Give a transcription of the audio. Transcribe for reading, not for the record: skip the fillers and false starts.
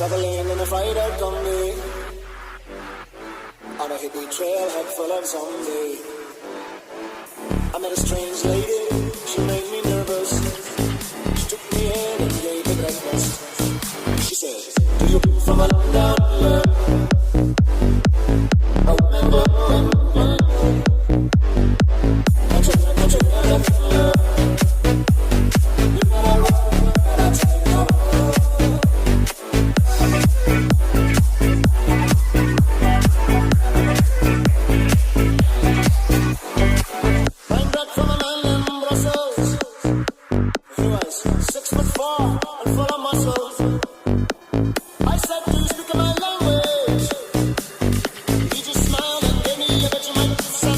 traveling in a fried-out Kombi on a hippie trailhead full of zombies. I met a strange lady, she made me nervous. She took me in and gave me breakfast. She said, do you come from a land down under?